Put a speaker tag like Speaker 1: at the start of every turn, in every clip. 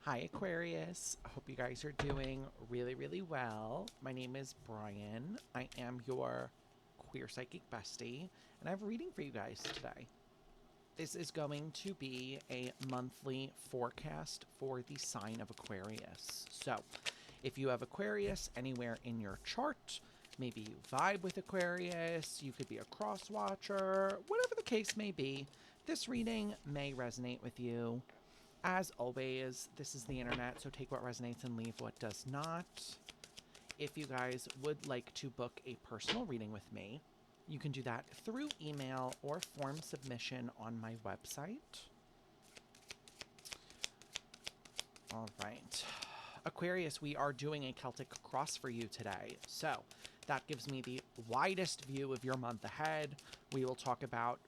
Speaker 1: Hi, Aquarius. I hope you guys are doing really, really well. My name is Brian. I am your queer psychic bestie, and I have a reading for you guys today. This is going to be a monthly forecast for the sign of Aquarius. So, if you have Aquarius anywhere in your chart, maybe you vibe with Aquarius, you could be a cross watcher, whatever the case may be, this reading may resonate with you. As always, this is the internet, so take what resonates and leave what does not. If you guys would like to book a personal reading with me, you can do that through email or form submission on my website. All right. Aquarius, we are doing a Celtic cross for you today. So that gives me the widest view of your month ahead. We will talk about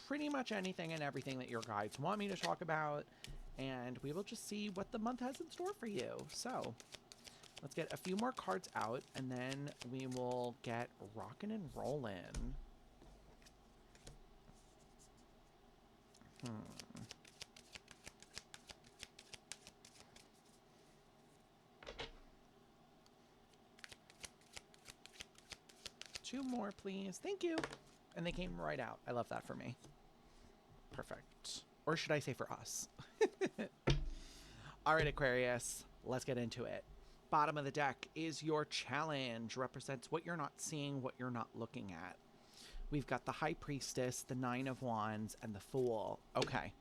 Speaker 1: pretty much anything and everything that your guides want me to talk about, and we will just see what the month has in store for you. So let's get a few more cards out, and then we will get rocking and rolling. Two more, please. Thank you. And they came right out. I love that for me. Perfect. Or should I say for us? All right, Aquarius, let's get into it. Bottom of the deck is your challenge. Represents what you're not seeing, what you're not looking at. We've got the High Priestess, the Nine of Wands, and the Fool. Okay.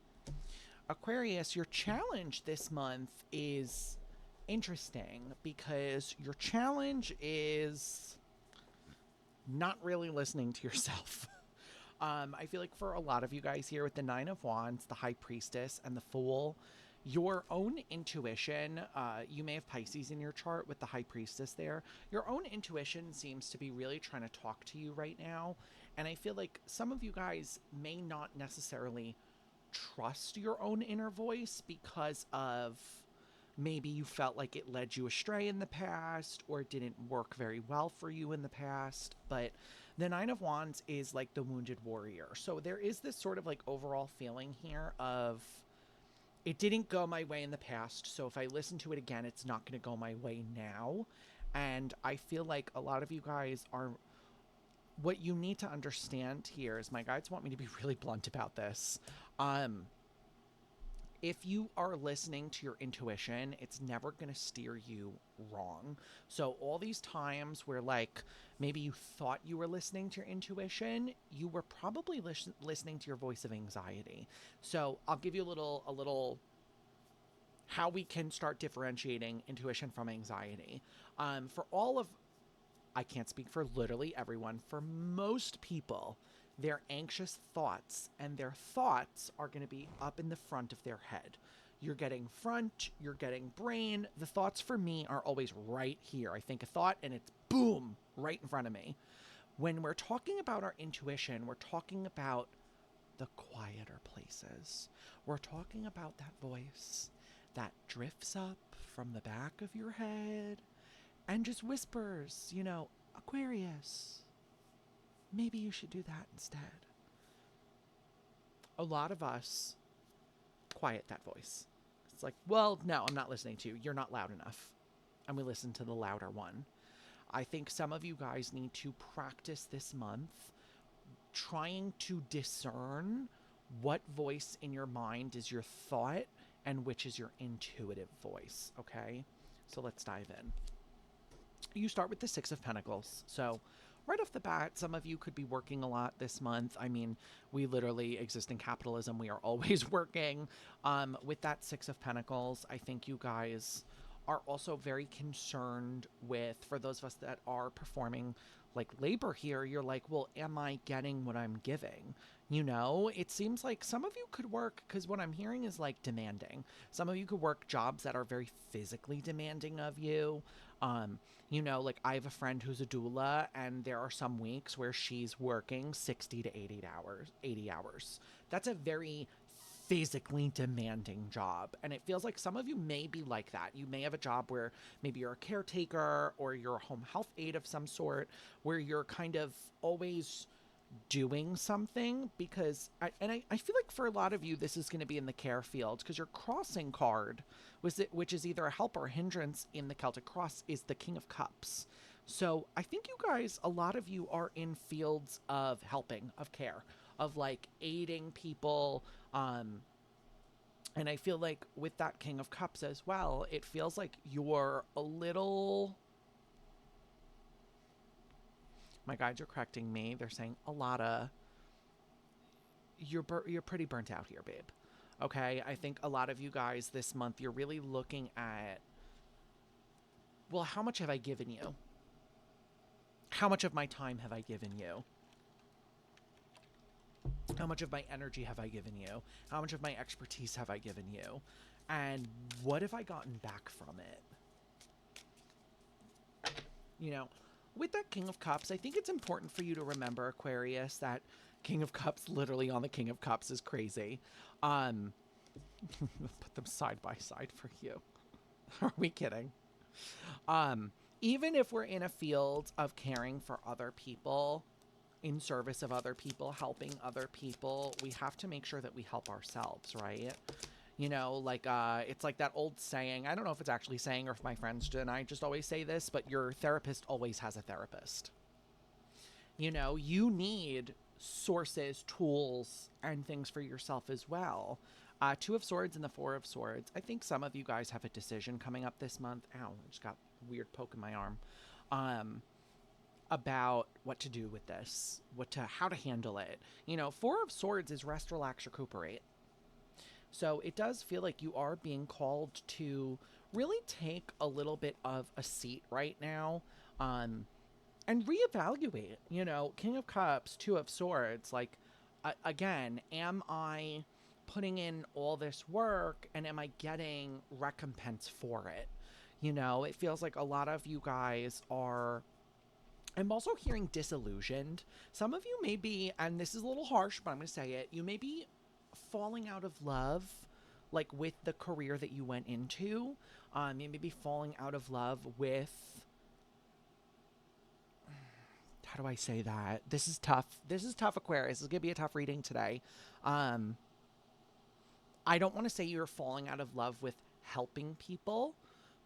Speaker 1: Aquarius, your challenge this month is interesting because your challenge is not really listening to yourself. I feel like for a lot of you guys here with the Nine of Wands, the High Priestess, and the Fool, your own intuition, you may have Pisces in your chart with the High Priestess there. Your own intuition seems to be really trying to talk to you right now. And I feel like some of you guys may not necessarily trust your own inner voice because of maybe you felt like it led you astray in the past or it didn't work very well for you in the past. But the Nine of Wands is like the wounded warrior. So there is this sort of like overall feeling here of it didn't go my way in the past. So if I listen to it again, it's not going to go my way now. And I feel like a lot of you guys are. What you need to understand here is my guides want me to be really blunt about this. If you are listening to your intuition, it's never going to steer you wrong. So all these times where like maybe you thought you were listening to your intuition, you were probably listening to your voice of anxiety. So I'll give you a little how we can start differentiating intuition from anxiety. For all of I can't speak for literally everyone. For most people, their anxious thoughts and their thoughts are going to be up in the front of their head. You're getting front, you're getting brain. The thoughts for me are always right here. I think a thought and it's boom, right in front of me. When we're talking about our intuition, we're talking about the quieter places. We're talking about that voice that drifts up from the back of your head and just whispers, Aquarius, maybe you should do that instead. A lot of us quiet that voice. It's like, well, no, I'm not listening to you. You're not loud enough. And we listen to the louder one. I think some of you guys need to practice this month trying to discern what voice in your mind is your thought and which is your intuitive voice, okay? So let's dive in. You start with the Six of Pentacles. So right off the bat, some of you could be working a lot this month. I mean, we literally exist in capitalism. We are always working. With that Six of Pentacles, I think you guys are also very concerned with, for those of us that are performing like labor here, you're like, well, am I getting what I'm giving? It seems like some of you could work, because what I'm hearing is like demanding. Some of you could work jobs that are very physically demanding of you. Like I have a friend who's a doula, and there are some weeks where she's working 60 to 80 hours. That's a very physically demanding job. And it feels like some of you may be like that. You may have a job where maybe you're a caretaker or you're a home health aide of some sort, where you're kind of always doing something, because I feel like for a lot of you this is going to be in the care field, because your crossing card which is either a help or a hindrance in the Celtic cross, is the King of Cups. So I think you guys, a lot of you are in fields of helping, of care, of like aiding people. And I feel like with that King of Cups as well, it feels like you're a little. My guides are correcting me. They're saying a lot of. You're pretty burnt out here, babe. Okay, I think a lot of you guys this month, you're really looking at, well, how much have I given you? How much of my time have I given you? How much of my energy have I given you? How much of my expertise have I given you? And what have I gotten back from it? You know, with that King of Cups, I think it's important for you to remember, Aquarius, that King of Cups literally on the King of Cups is crazy. Put them side by side for you. Are we kidding? Even if we're in a field of caring for other people, in service of other people, helping other people, we have to make sure that we help ourselves, right? You know, like, it's like that old saying, I don't know if it's actually saying or if my friends and I just always say this, but your therapist always has a therapist. You know, you need sources, tools, and things for yourself as well. Two of Swords and the Four of Swords. I think some of you guys have a decision coming up this month. Ow, I just got a weird poke in my arm. About what to do with this, how to handle it. You know, Four of Swords is rest, relax, recuperate. So it does feel like you are being called to really take a little bit of a seat right now, and reevaluate. You know, King of Cups, Two of Swords. Like, again, am I putting in all this work and am I getting recompense for it? You know, it feels like a lot of you guys are. I'm also hearing disillusioned. Some of you may be, and this is a little harsh, but I'm going to say it, you may be falling out of love, like with the career that you went into. You may be falling out of love with, how do I say that? This is tough. This is tough, Aquarius. This is going to be a tough reading today. I don't want to say you're falling out of love with helping people,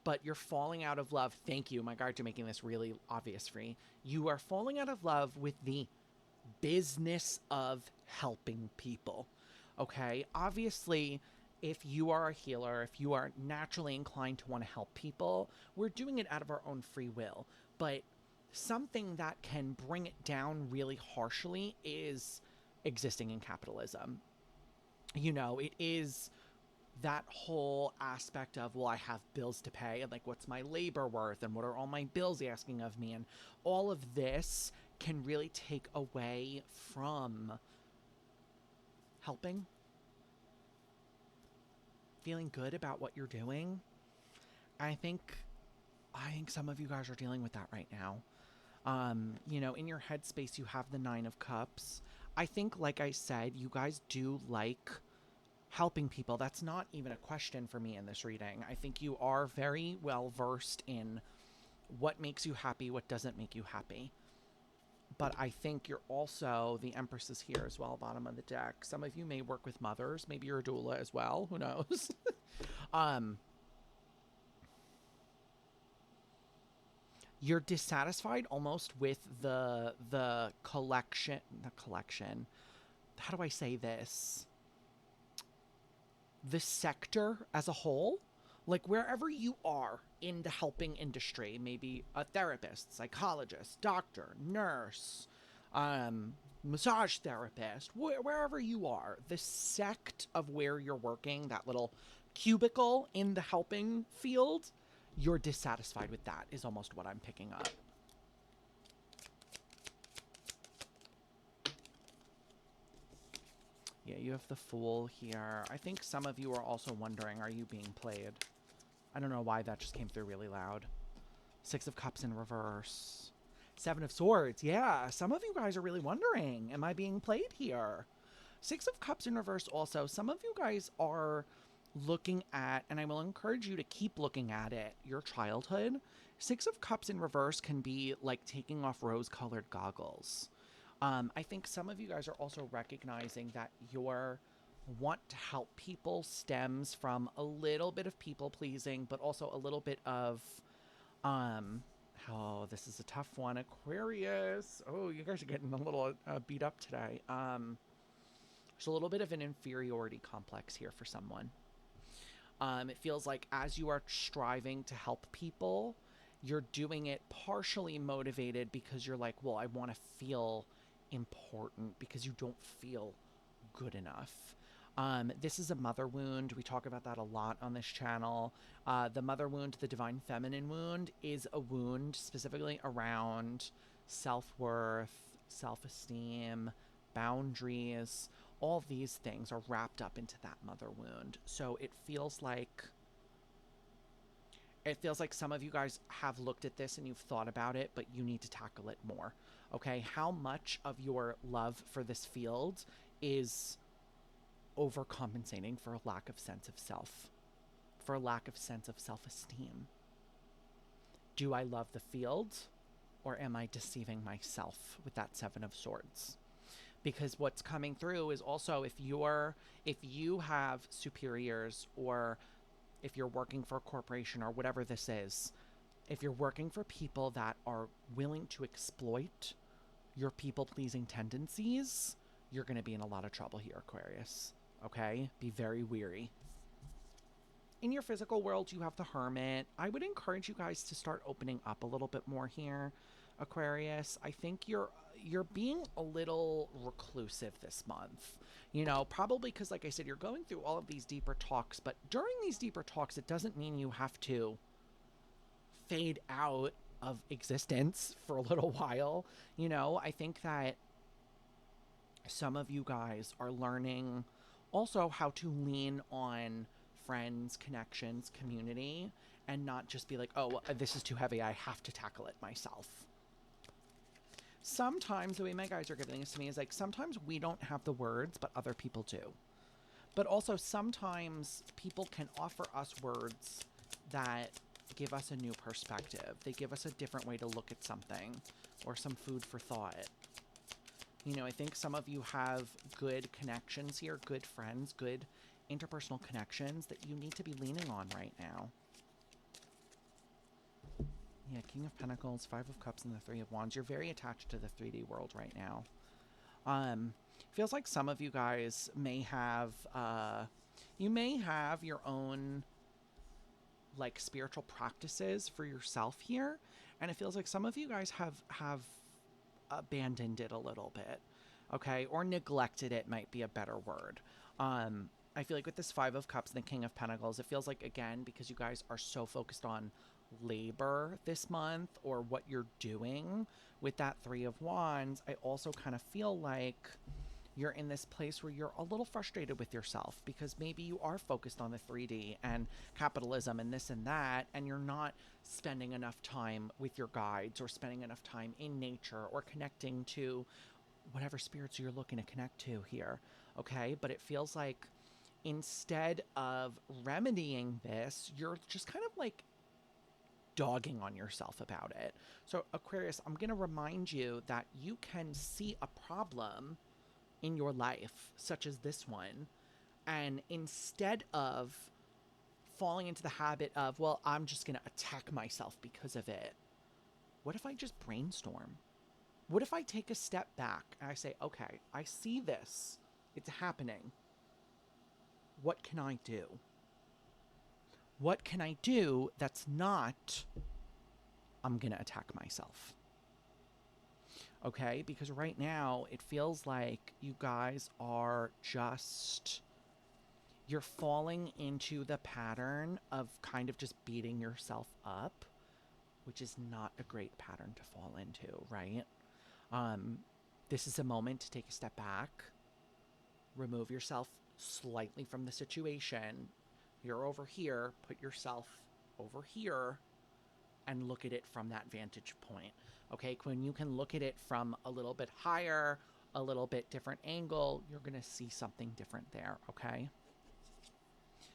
Speaker 1: but you're falling out of love. Thank you, my guards are making this really obvious for me. You are falling out of love with the business of helping people. Okay? Obviously, if you are a healer, if you are naturally inclined to want to help people, we're doing it out of our own free will. But something that can bring it down really harshly is existing in capitalism. You know, it is that whole aspect of, well, I have bills to pay, and like, what's my labor worth, and what are all my bills asking of me, and all of this can really take away from helping, feeling good about what you're doing. I think some of you guys are dealing with that right now. You know, in your headspace, you have the Nine of Cups. I think, like I said, you guys do like helping people. That's not even a question for me in this reading. I think you are very well versed in what makes you happy, what doesn't make you happy. But I think you're also, the Empress is here as well, bottom of the deck. Some of you may work with mothers. Maybe you're a doula as well. Who knows? You're dissatisfied almost with the collection. How do I say this? The sector as a whole. Like, wherever you are in the helping industry, maybe a therapist, psychologist, doctor, nurse, massage therapist, wherever you are, the sect of where you're working, that little cubicle in the helping field, you're dissatisfied with that, is almost what I'm picking up. Yeah, you have the Fool here. I think some of you are also wondering, are you being played? I don't know why that just came through really loud. Six of Cups in reverse. Seven of Swords. Yeah, some of you guys are really wondering, am I being played here? Six of Cups in reverse also. Some of you guys are looking at, and I will encourage you to keep looking at it, your childhood. Six of Cups in reverse can be like taking off rose-colored goggles. I think some of you guys are also recognizing that your want to help people stems from a little bit of people pleasing, but also a little bit of, um, oh, this is a tough one, Aquarius. Oh, you guys are getting a little beat up today. There's a little bit of an inferiority complex here for someone. It feels like as you are striving to help people, you're doing it partially motivated because you're like, well, I want to feel important because you don't feel good enough. This is a mother wound. We talk about that a lot on this channel. The mother wound, the divine feminine wound, is a wound specifically around self-worth, self-esteem, boundaries. All these things are wrapped up into that mother wound. So it feels like some of you guys have looked at this and you've thought about it, but you need to tackle it more. Okay, how much of your love for this field is overcompensating for a lack of sense of self, for a lack of sense of self-esteem? Do I love the field, or am I deceiving myself with that Seven of Swords? Because what's coming through is also if you have superiors, or if you're working for a corporation or whatever this is, if you're working for people that are willing to exploit your people-pleasing tendencies, you're going to be in a lot of trouble here, Aquarius. Okay? Be very weary. In your physical world, you have the Hermit. I would encourage you guys to start opening up a little bit more here, Aquarius. I think you're being a little reclusive this month. You know, probably because, like I said, you're going through all of these deeper talks, but during these deeper talks, it doesn't mean you have to fade out of existence for a little while. You know, I think that some of you guys are learning also how to lean on friends, connections, community, and not just be like, oh, this is too heavy, I have to tackle it myself. Sometimes the way my guys are giving this to me is like, sometimes we don't have the words, but other people do. But also sometimes people can offer us words that give us a new perspective. They give us a different way to look at something, or some food for thought. You know, I think some of you have good connections here, good friends, good interpersonal connections that you need to be leaning on right now. Yeah, King of Pentacles, Five of Cups, and the Three of Wands. You're very attached to the 3D world right now. Feels like some of you guys may have, you may have your own, like, spiritual practices for yourself here. And it feels like some of you guys have abandoned it a little bit, okay? Or neglected it might be a better word. I feel like with this Five of Cups and the King of Pentacles, it feels like, again, because you guys are so focused on labor this month, or what you're doing with that Three of Wands, I also kind of feel like you're in this place where you're a little frustrated with yourself because maybe you are focused on the 3D and capitalism and this and that, and you're not spending enough time with your guides, or spending enough time in nature, or connecting to whatever spirits you're looking to connect to here, okay? But it feels like instead of remedying this, you're just kind of like dogging on yourself about it. So Aquarius, I'm going to remind you that you can see a problem in your life, such as this one, and instead of falling into the habit of, well, I'm just going to attack myself because of it, what if I just brainstorm? What if I take a step back and I say, okay, I see this, it's happening. What can I do? What can I do that's not, I'm going to attack myself? Okay, because right now it feels like you guys are just, you're falling into the pattern of kind of just beating yourself up, which is not a great pattern to fall into, right? This is a moment to take a step back, remove yourself slightly from the situation. You're over here, put yourself over here, and look at it from that vantage point. Okay, when you can look at it from a little bit higher, a little bit different angle, you're going to see something different there, okay?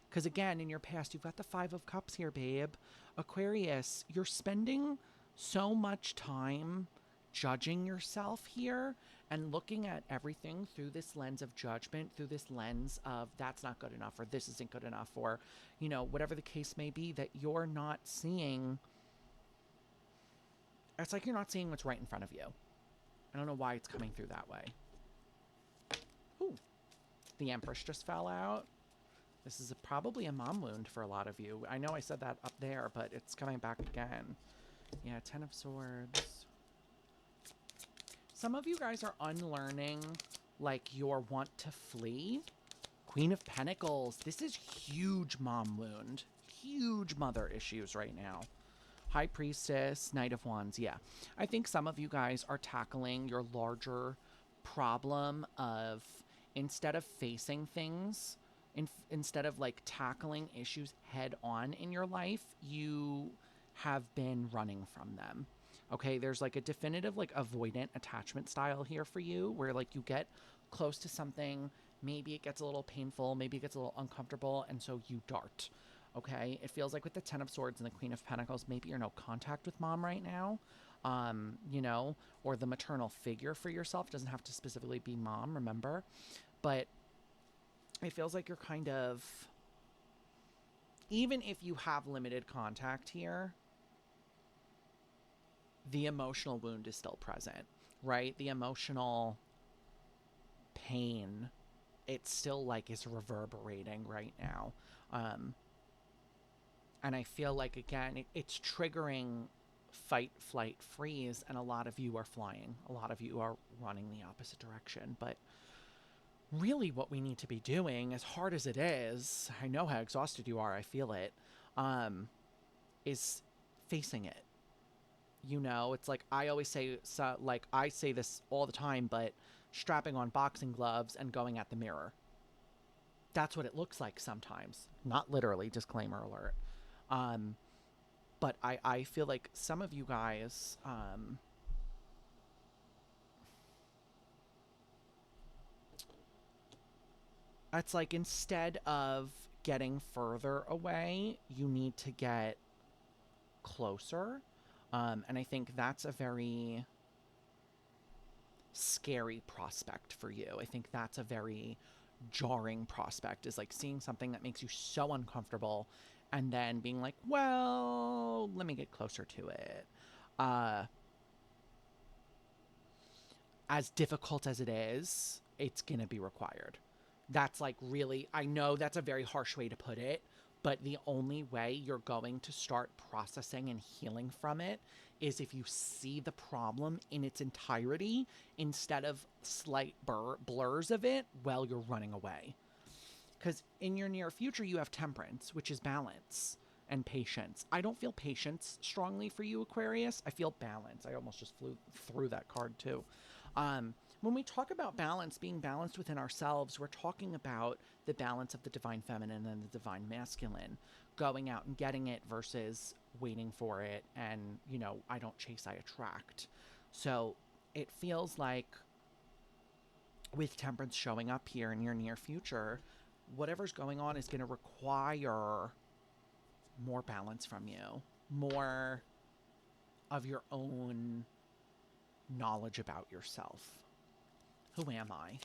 Speaker 1: Because again, in your past, you've got the Five of Cups here, babe. Aquarius, you're spending so much time judging yourself here and looking at everything through this lens of judgment, through this lens of that's not good enough, or this isn't good enough, or, you know, whatever the case may be, that you're not seeing. It's like you're not seeing what's right in front of you. I don't know why it's coming through that way. Ooh, the Empress just fell out. This is probably a mom wound for a lot of you. I know I said that up there, but it's coming back again. Yeah, 10 of Swords. Some of you guys are unlearning, like, your want to flee. Queen of Pentacles. This is huge mom wound. Huge mother issues right now. High Priestess, Knight of Wands. Yeah. I think some of you guys are tackling your larger problem of, instead of facing things, instead of like tackling issues head on in your life, you have been running from them. Okay, there's like a definitive like avoidant attachment style here for you, where like you get close to something, maybe it gets a little painful, maybe it gets a little uncomfortable, and so you dart. Okay, it feels like with the 10 of Swords and the Queen of Pentacles, maybe you're no contact with mom right now, you know, or the maternal figure for yourself. Doesn't have to specifically be mom, remember, but it feels like you're kind of, even if you have limited contact here, the emotional wound is still present, right? The emotional pain, it's still like is reverberating right now. And I feel like, again, it's triggering fight, flight, freeze, and a lot of you are flying. A lot of you are running the opposite direction, but really what we need to be doing, as hard as it is, I know how exhausted you are, I feel it, is facing it. You know, it's like I always say, so, like I say this all the time, but strapping on boxing gloves and going at the mirror. That's what it looks like sometimes. Not literally, disclaimer alert. But I feel like some of you guys, it's like instead of getting further away, you need to get closer. And I think that's a very scary prospect for you. I think that's a very jarring prospect, is like seeing something that makes you so uncomfortable and then being like, well, let me get closer to it. As difficult as it is, it's gonna be required. That's like really, I know that's a very harsh way to put it, but the only way you're going to start processing and healing from it is if you see the problem in its entirety instead of slight blurs of it while you're running away. Because in your near future, you have Temperance, which is balance and patience. I don't feel patience strongly for you, Aquarius. I feel balance. I almost just flew through that card too. When we talk about balance, being balanced within ourselves, we're talking about the balance of the divine feminine and the divine masculine, going out and getting it versus waiting for it. And, you know, I don't chase, I attract. So it feels like with Temperance showing up here in your near future, whatever's going on is going to require more balance from you, more of your own knowledge about yourself. Who am I?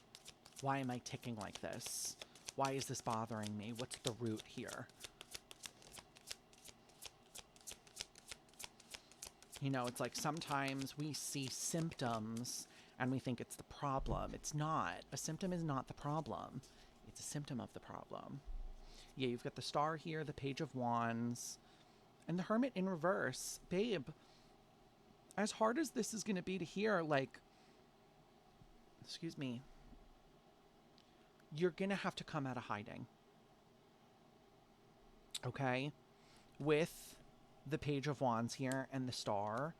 Speaker 1: Why am I ticking like this? Why is this bothering me? What's the root here? You know, it's like sometimes we see symptoms and we think it's the problem. It's not. A symptom is not the problem. It's a symptom of the problem. Yeah, you've got the Star here, the Page of Wands, and the Hermit in reverse. Babe, as hard as this is going to be to hear, like, excuse me, you're going to have to come out of hiding. Okay? With the Page of Wands here and the Star,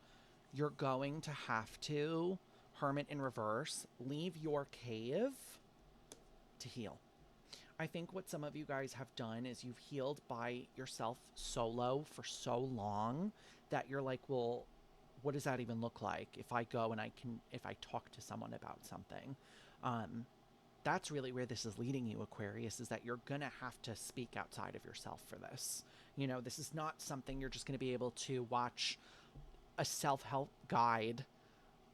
Speaker 1: you're going to have to, Hermit in reverse, leave your cave to heal. I think what some of you guys have done is you've healed by yourself solo for so long that you're like, well, what does that even look like if I go and if I talk to someone about something? That's really where this is leading you, Aquarius, is that you're going to have to speak outside of yourself for this. You know, this is not something you're just going to be able to watch a self-help guide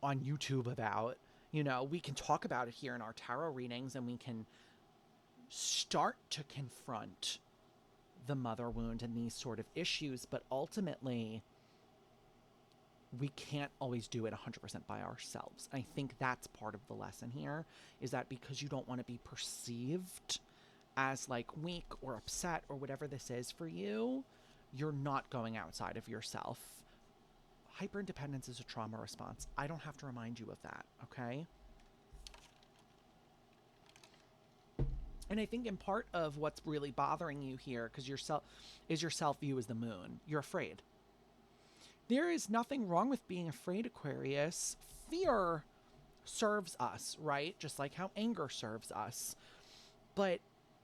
Speaker 1: on YouTube about. You know, we can talk about it here in our tarot readings, and we can start to confront the mother wound and these sort of issues, but ultimately we can't always do it 100% by ourselves. I think that's part of the lesson here, is that because you don't want to be perceived as like weak or upset or whatever this is for you, you're not going outside of yourself. Hyperindependence is a trauma response. I don't have to remind you of that, okay? And I think in part of what's really bothering you here, because your self-view is the moon. You're afraid. There is nothing wrong with being afraid, Aquarius. Fear serves us, right? Just like how anger serves us. But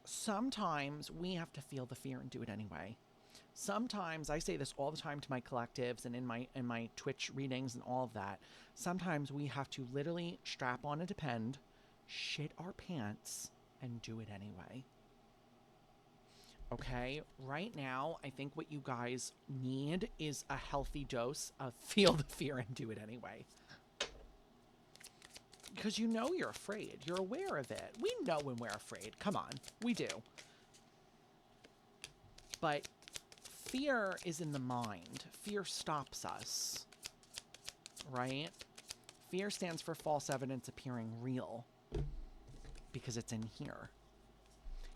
Speaker 1: sometimes we have to feel the fear and do it anyway. Sometimes, I say this all the time to my collectives and in my Twitch readings and all of that, sometimes we have to literally strap on a depend, shit our pants, and do it anyway. Okay, right now, I think what you guys need is a healthy dose of feel the fear and do it anyway. Because you know you're afraid. You're aware of it. We know when we're afraid. Come on, we do. But fear is in the mind. Fear stops us, right? Fear stands for false evidence appearing real because it's in here.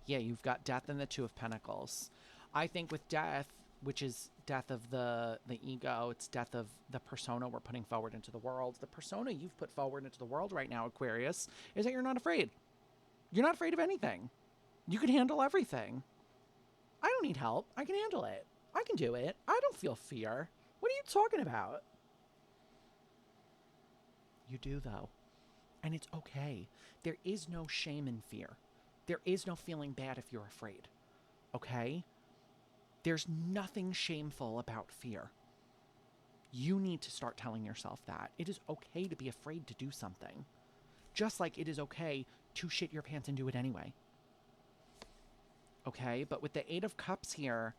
Speaker 1: Yeah, you've got death and the Two of Pentacles. I think with death, which is death of the ego, it's death of the persona we're putting forward into the world. The persona you've put forward into the world right now, Aquarius, is that you're not afraid. You're not afraid of anything. You can handle everything. I don't need help. I can handle it. I can do it. I don't feel fear. What are you talking about? You do, though. And it's okay. There is no shame in fear. There is no feeling bad if you're afraid. Okay? There's nothing shameful about fear. You need to start telling yourself that. It is okay to be afraid to do something. Just like it is okay to shit your pants and do it anyway. Okay? But with the Eight of Cups here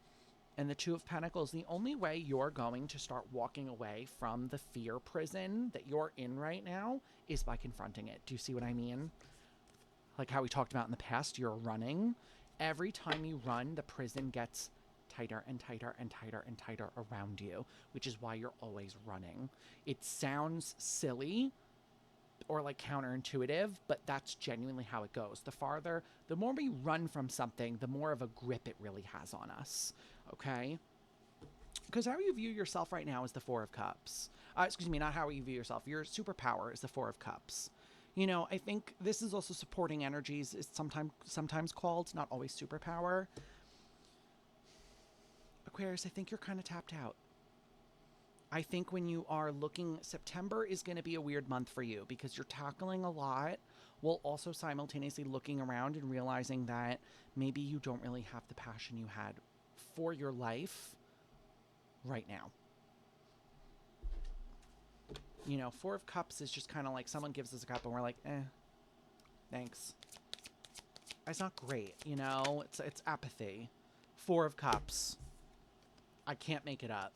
Speaker 1: and the Two of Pentacles, the only way you're going to start walking away from the fear prison that you're in right now is by confronting it. Do you see what I mean? Like how we talked about in the past, you're running. Every time you run, the prison gets tighter and tighter and tighter and tighter around you, which is why you're always running. It sounds silly or like counterintuitive, but that's genuinely how it goes. The more we run from something, the more of a grip it really has on us, okay? Because how you view yourself right now is the Four of Cups. Excuse me, not how you view yourself. Your superpower is the Four of Cups. You know, I think this is also supporting energies, is sometimes called, not always superpower. Aquarius, I think you're kind of tapped out. I think when you are looking, September is going to be a weird month for you because you're tackling a lot while also simultaneously looking around and realizing that maybe you don't really have the passion you had for your life right now. You know, Four of Cups is just kind of like someone gives us a cup and we're like, thanks. It's not great, you know? It's apathy. Four of Cups. I can't make it up.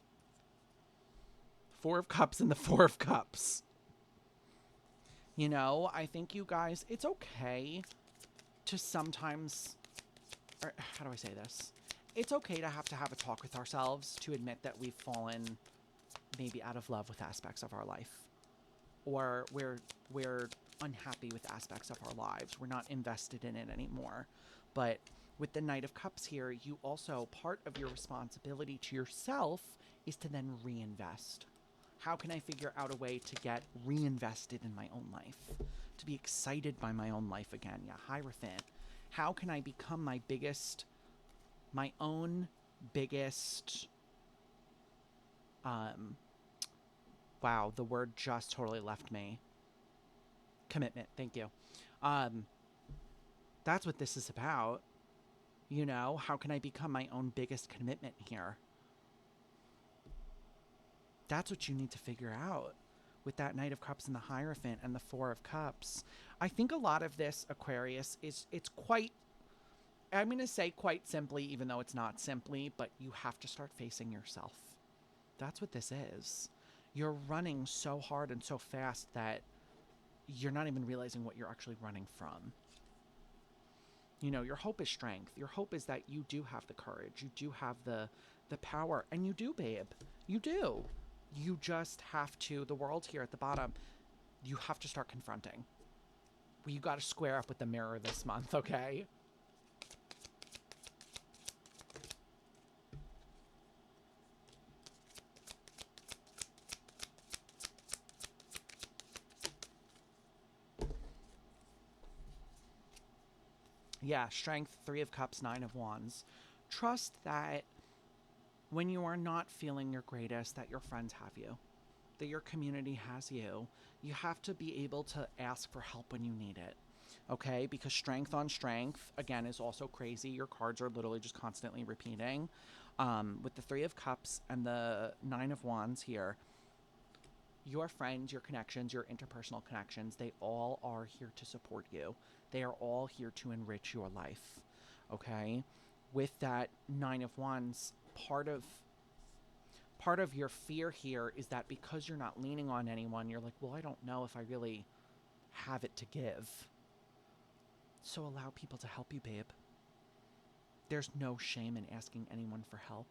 Speaker 1: Four of Cups and the Four of Cups. You know, I think you guys, it's okay to sometimes, or how do I say this? It's okay to have a talk with ourselves to admit that we've fallen maybe out of love with aspects of our life, or we're unhappy with aspects of our lives. We're not invested in it anymore. But with the Knight of Cups here, you also, part of your responsibility to yourself is to then reinvest. How can I figure out a way to get reinvested in my own life? To be excited by my own life again? Yeah, Hierophant. How can I become my own biggest, wow, the word just totally left me. Commitment, thank you. That's what this is about. You know, how can I become my own biggest commitment here? That's what you need to figure out with that Knight of Cups and the Hierophant and the Four of Cups. I think a lot of this, Aquarius, it's quite, I'm going to say quite simply, even though it's not simply, but you have to start facing yourself. That's what this is. You're running so hard and so fast that you're not even realizing what you're actually running from. You know, your hope is strength. Your hope is that you do have the courage. You do have the power. And you do, babe. You do. You just have to, the world here at the bottom, you have to start confronting. You got to square up with the mirror this month, okay? Yeah, strength, 3 of cups, 9 of wands. Trust that when you are not feeling your greatest, that your friends have you, that your community has you. You have to be able to ask for help when you need it, okay? Because strength on strength, again, is also crazy. Your cards are literally just constantly repeating. With the 3 of cups and the 9 of wands here, your friends, your connections, your interpersonal connections, they all are here to support you. They are all here to enrich your life, okay? With that 9 of wands, part of your fear here is that because you're not leaning on anyone, you're like, well, I don't know if I really have it to give. So allow people to help you, babe. There's no shame in asking anyone for help.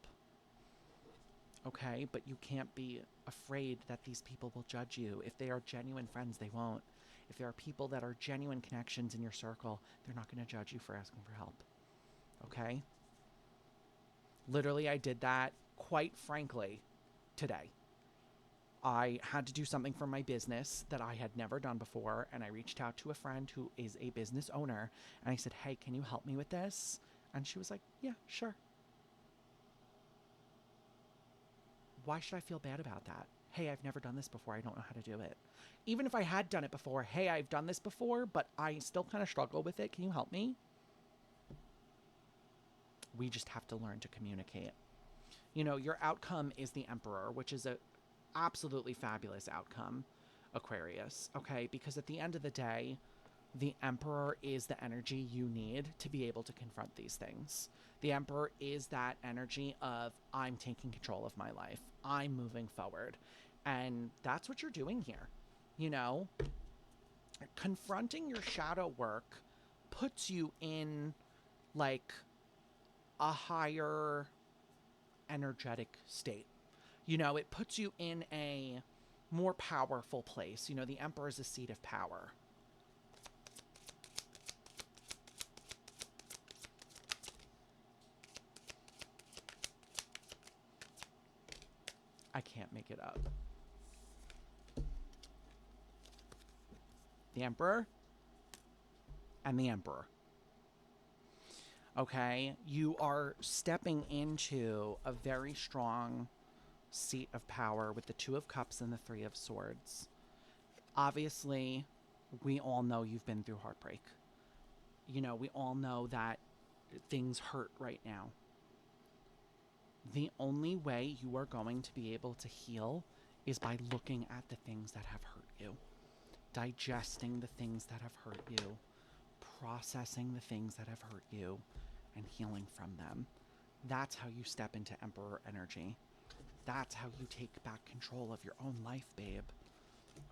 Speaker 1: Okay, but you can't be afraid that these people will judge you. If they are genuine friends, they won't. If there are people that are genuine connections in your circle, they're not going to judge you for asking for help. Okay? Literally, I did that, quite frankly, today. I had to do something for my business that I had never done before, and I reached out to a friend who is a business owner, and I said, hey, can you help me with this? And she was like, yeah, sure. Why should I feel bad about that? Hey, I've never done this before. I don't know how to do it. Even if I had done it before, hey, I've done this before, but I still kind of struggle with it. Can you help me? We just have to learn to communicate. You know, your outcome is the Emperor, which is a absolutely fabulous outcome, Aquarius, okay? Because at the end of the day, the Emperor is the energy you need to be able to confront these things. The Emperor is that energy of, I'm taking control of my life. I'm moving forward. And that's what you're doing here. You know, confronting your shadow work puts you in, like, a higher energetic state. You know, it puts you in a more powerful place. You know, the Emperor is a seat of power. I can't make it up. The Emperor and the Emperor. Okay? You are stepping into a very strong seat of power with the 2 of cups and the 3 of swords. Obviously, we all know you've been through heartbreak. You know, we all know that things hurt right now. The only way you are going to be able to heal is by looking at the things that have hurt you, digesting the things that have hurt you, processing the things that have hurt you, and healing from them. That's how you step into Emperor energy. That's how you take back control of your own life, babe.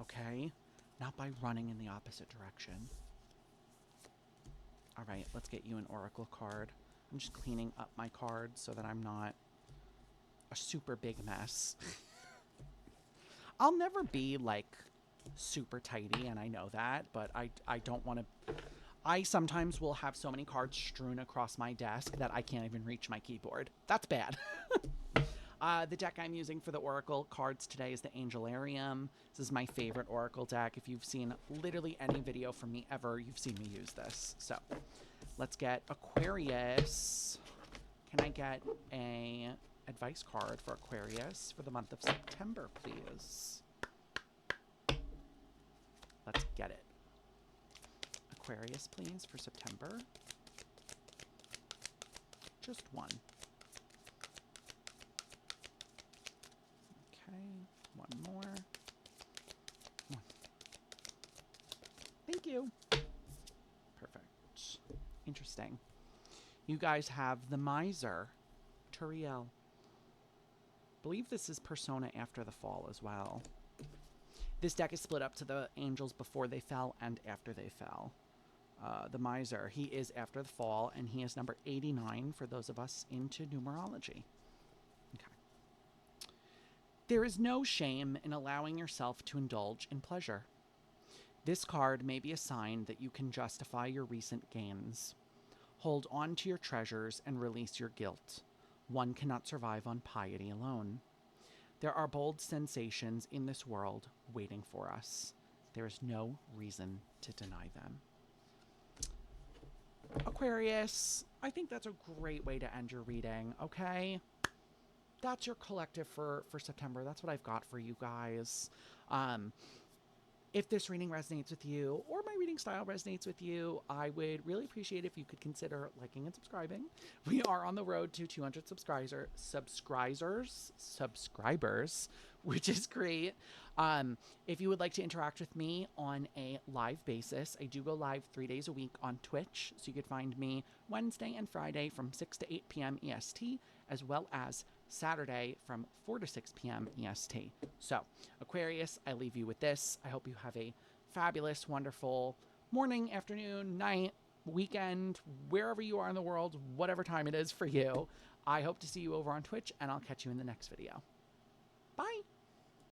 Speaker 1: Okay? Not by running in the opposite direction. All right, let's get you an oracle card. I'm just cleaning up my cards so that I'm not a super big mess. I'll never be, like, super tidy, and I know that, but I don't want to... I sometimes will have so many cards strewn across my desk that I can't even reach my keyboard. That's bad. The deck I'm using for the oracle cards today is the Angelarium. This is my favorite oracle deck. If you've seen literally any video from me ever, you've seen me use this. So, let's get Aquarius. Can I get a advice card for Aquarius for the month of September, please? Let's get it. Aquarius, please, for September. Just one. Okay, one more. One. Thank you. Perfect. Interesting. You guys have the Miser, Turiel. Believe this is Persona After the Fall as well. This deck is split up to the angels before they fell and after they fell. The miser, he is after the fall, and he is number 89 for those of us into numerology. Okay. There is no shame in allowing yourself to indulge in pleasure. This card may be a sign that you can justify your recent gains. Hold on to your treasures and release your guilt. One cannot survive on piety alone. There are bold sensations in this world waiting for us. There is no reason to deny them. Aquarius, I think that's a great way to end your reading, okay? That's your collective for September. That's what I've got for you guys. If this reading resonates with you, or my reading style resonates with you, I would really appreciate if you could consider liking and subscribing. We are on the road to 200 subscribers, which is great. If you would like to interact with me on a live basis, I do go live 3 days a week on Twitch, so you could find me Wednesday and Friday from 6 to 8 p.m. EST, as well as Saturday from 4 to 6 p.m. EST. So, Aquarius, I leave you with this. I hope you have a fabulous, wonderful morning, afternoon, night, weekend, wherever you are in the world, whatever time it is for you. I hope to see you over on Twitch, and I'll catch you in the next video. Bye!